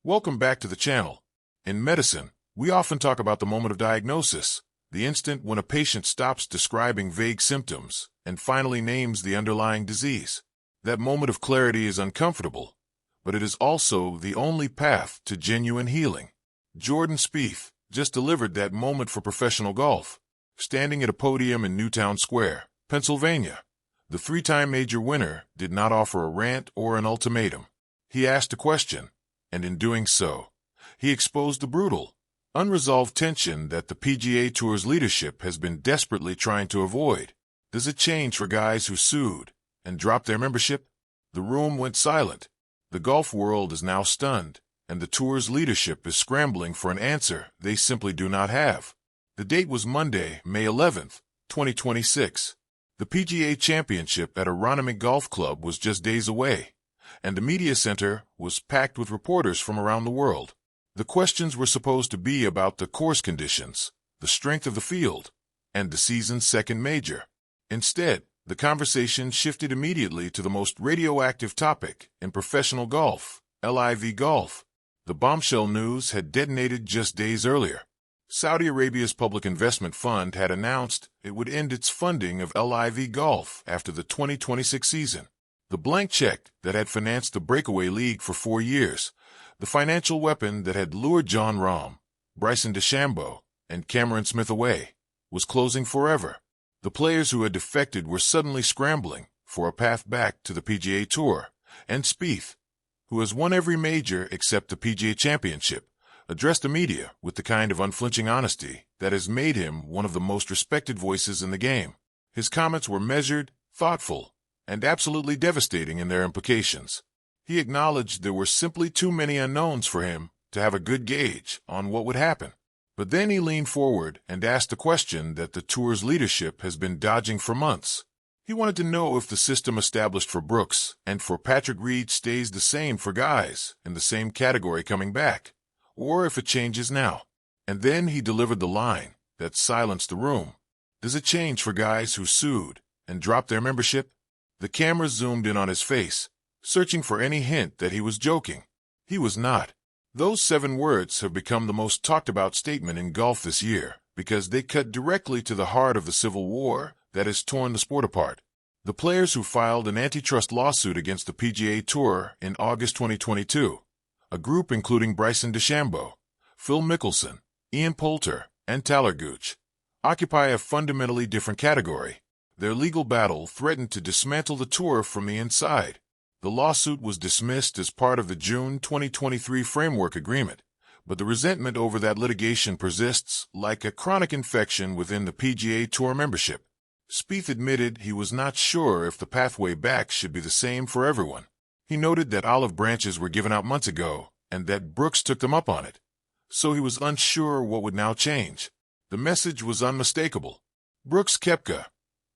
Welcome back to the channel. In medicine, we often talk about the moment of diagnosis, the instant when a patient stops describing vague symptoms and finally names the underlying disease. That moment of clarity is uncomfortable, but it is also the only path to genuine healing. Jordan Spieth just delivered that moment for professional golf, standing at a podium in Newtown Square, Pennsylvania. The three-time major winner did not offer a rant or an ultimatum. He asked a question, and in doing so, he exposed the brutal, unresolved tension that the PGA Tour's leadership has been desperately trying to avoid. Does it change for guys who sued and dropped their membership? The room went silent. The golf world is now stunned, and the Tour's leadership is scrambling for an answer they simply do not have. The date was Monday, May 11th, 2026. The PGA Championship at Rory Golf Club was just days away, and the media center was packed with reporters from around the world. The questions were supposed to be about the course conditions, the strength of the field, and the season's second major. Instead, the conversation shifted immediately to the most radioactive topic in professional golf, LIV golf. The bombshell news had detonated just days earlier. Saudi Arabia's Public Investment Fund had announced it would end its funding of LIV golf after the 2026 season. The blank check that had financed the breakaway league for 4 years, the financial weapon that had lured Jon Rahm, Bryson DeChambeau, and Cameron Smith away, was closing forever. The players who had defected were suddenly scrambling for a path back to the PGA Tour, and Speith, who has won every major except the PGA Championship, addressed the media with the kind of unflinching honesty that has made him one of the most respected voices in the game. His comments were measured, thoughtful, and absolutely devastating in their implications. He acknowledged there were simply too many unknowns for him to have a good gauge on what would happen. But then he leaned forward and asked a question that the Tour's leadership has been dodging for months. He wanted to know if the system established for Brooks and for Patrick Reed stays the same for guys in the same category coming back, or if it changes now. And then he delivered the line that silenced the room. Does it change for guys who sued and dropped their membership? The camera zoomed in on his face, searching for any hint that he was joking. He was not. Those 7 words have become the most talked-about statement in golf this year because they cut directly to the heart of the civil war that has torn the sport apart. The players who filed an antitrust lawsuit against the PGA Tour in August 2022, a group including Bryson DeChambeau, Phil Mickelson, Ian Poulter, and Tyler Gooch, occupy a fundamentally different category. Their legal battle threatened to dismantle the tour from the inside. The lawsuit was dismissed as part of the June 2023 Framework Agreement, but the resentment over that litigation persists like a chronic infection within the PGA Tour membership. Speith admitted he was not sure if the pathway back should be the same for everyone. He noted that olive branches were given out months ago and that Brooks took them up on it, so he was unsure what would now change. The message was unmistakable. Brooks Koepka,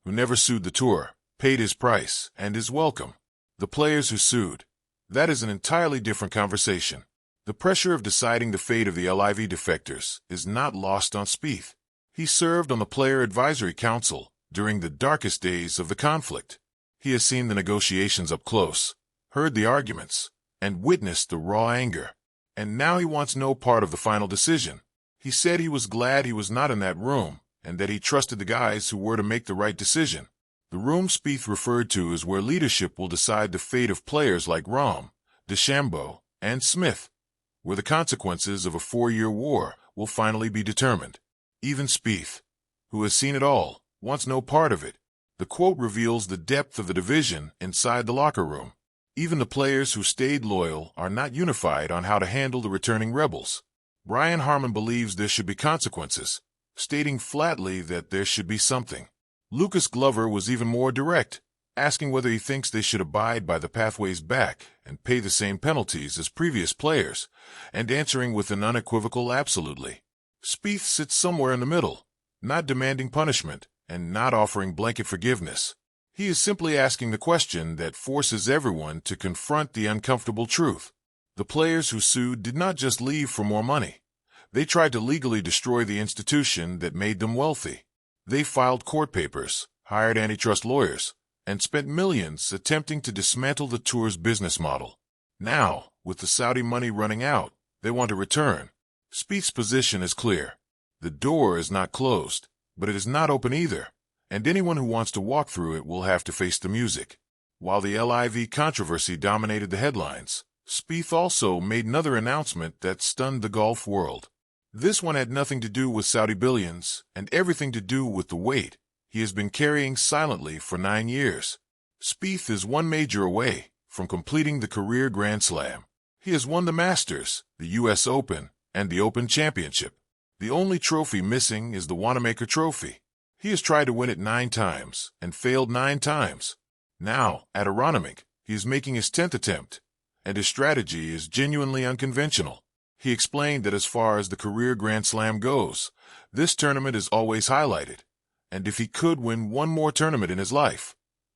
who never sued the tour, paid his price and is welcome. The players who sued, that is an entirely different conversation. The pressure of deciding the fate of the LIV defectors is not lost on Speith. He served on the Player Advisory Council during the darkest days of the conflict. He has seen the negotiations up close, heard the arguments, and witnessed the raw anger. And now he wants no part of the final decision. He said he was glad he was not in that room, and that he trusted the guys who were to make the right decision. The room Speith referred to is where leadership will decide the fate of players like Rahm, DeChambeau, and Smith, where the consequences of a 4-year war will finally be determined. Even Speith, who has seen it all, wants no part of it. The quote reveals the depth of the division inside the locker room. Even the players who stayed loyal are not unified on how to handle the returning rebels. Brian Harman believes there should be consequences, stating flatly that there should be something. Lucas Glover was even more direct, asking whether he thinks they should abide by the pathways back and pay the same penalties as previous players, and answering with an unequivocal absolutely. Spieth sits somewhere in the middle, not demanding punishment and not offering blanket forgiveness. He is simply asking the question that forces everyone to confront the uncomfortable truth. The players who sued did not just leave for more money. They tried to legally destroy the institution that made them wealthy. They filed court papers, hired antitrust lawyers, and spent millions attempting to dismantle the tour's business model. Now, with the Saudi money running out They want to return. Spieth's position is clear. The door is not closed, but it is not open either, and anyone who wants to walk through it will have to face the music. While the LIV controversy dominated the headlines, Spieth also made another announcement that stunned the golf world. This one had nothing to do with Saudi billions and everything to do with the weight he has been carrying silently for 9 years. Spieth is one major away from completing the career Grand Slam. He has won the Masters, the U.S. Open, and the Open Championship. The only trophy missing is the Wanamaker Trophy. He has tried to win it 9 times and failed 9 times. Now, at Aronimink, he is making his 10th attempt, and his strategy is genuinely unconventional. He explained that as far as the career Grand Slam goes, this tournament is always highlighted, and if he could win one more tournament in his life,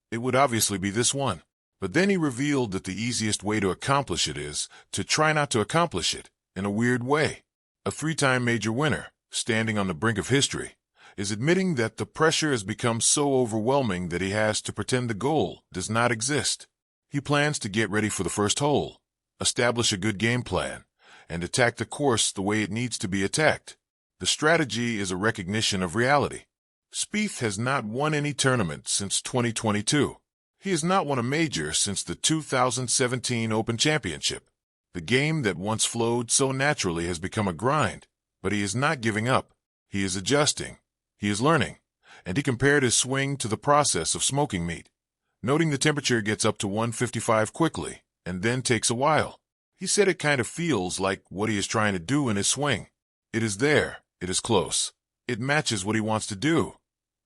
it would obviously be this one. But then he revealed that the easiest way to accomplish it is to try not to accomplish it in a weird way. A 3-time major winner, standing on the brink of history, is admitting that the pressure has become so overwhelming that he has to pretend the goal does not exist. He plans to get ready for the first hole, establish a good game plan, and attack the course the way it needs to be attacked. The strategy is a recognition of reality. Spieth has not won any tournament since 2022. He has not won a major since the 2017 Open Championship. The game that once flowed so naturally has become a grind, but he is not giving up. He is adjusting. He is learning. And he compared his swing to the process of smoking meat, noting the temperature gets up to 155 quickly and then takes a while. He said it kind of feels like what he is trying to do in his swing. It is there. It is close. It matches what he wants to do.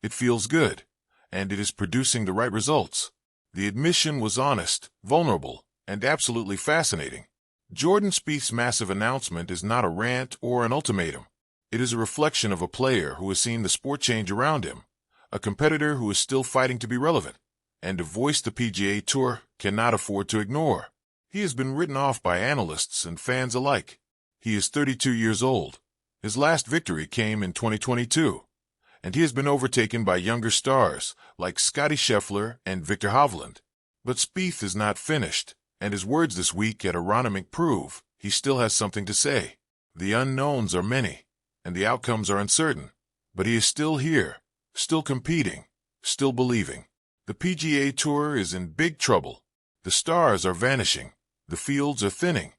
It feels good. And it is producing the right results. The admission was honest, vulnerable, and absolutely fascinating. Jordan Spieth's massive announcement is not a rant or an ultimatum. It is a reflection of a player who has seen the sport change around him, a competitor who is still fighting to be relevant, and a voice the PGA Tour cannot afford to ignore. He has been written off by analysts and fans alike. He is 32 years old. His last victory came in 2022, and he has been overtaken by younger stars like Scottie Scheffler and Viktor Hovland. But Spieth is not finished, and his words this week at Aronimink prove he still has something to say. The unknowns are many, and the outcomes are uncertain, but he is still here, still competing, still believing. The PGA Tour is in big trouble. The stars are vanishing, the fields are thinning,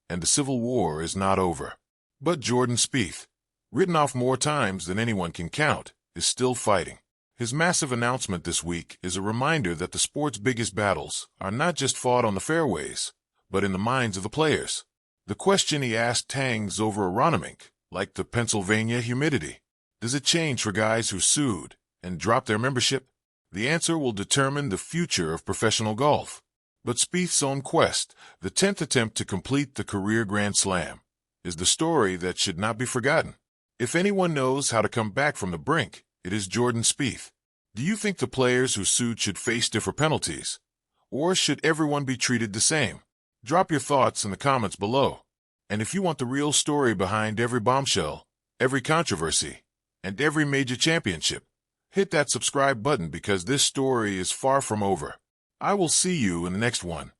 and the civil war is not over. But Jordan Spieth, written off more times than anyone can count, is still fighting. His massive announcement this week is a reminder that the sport's biggest battles are not just fought on the fairways, but in the minds of the players. The question he asked hangs over Aronimink, like the Pennsylvania humidity. Does it change for guys who sued and dropped their membership? The answer will determine the future of professional golf. But Spieth's own quest, the 10th attempt to complete the career Grand Slam, is the story that should not be forgotten. If anyone knows how to come back from the brink, it is Jordan Spieth. Do you think the players who sued should face different penalties? Or should everyone be treated the same? Drop your thoughts in the comments below. And if you want the real story behind every bombshell, every controversy, and every major championship, hit that subscribe button because this story is far from over. I will see you in the next one.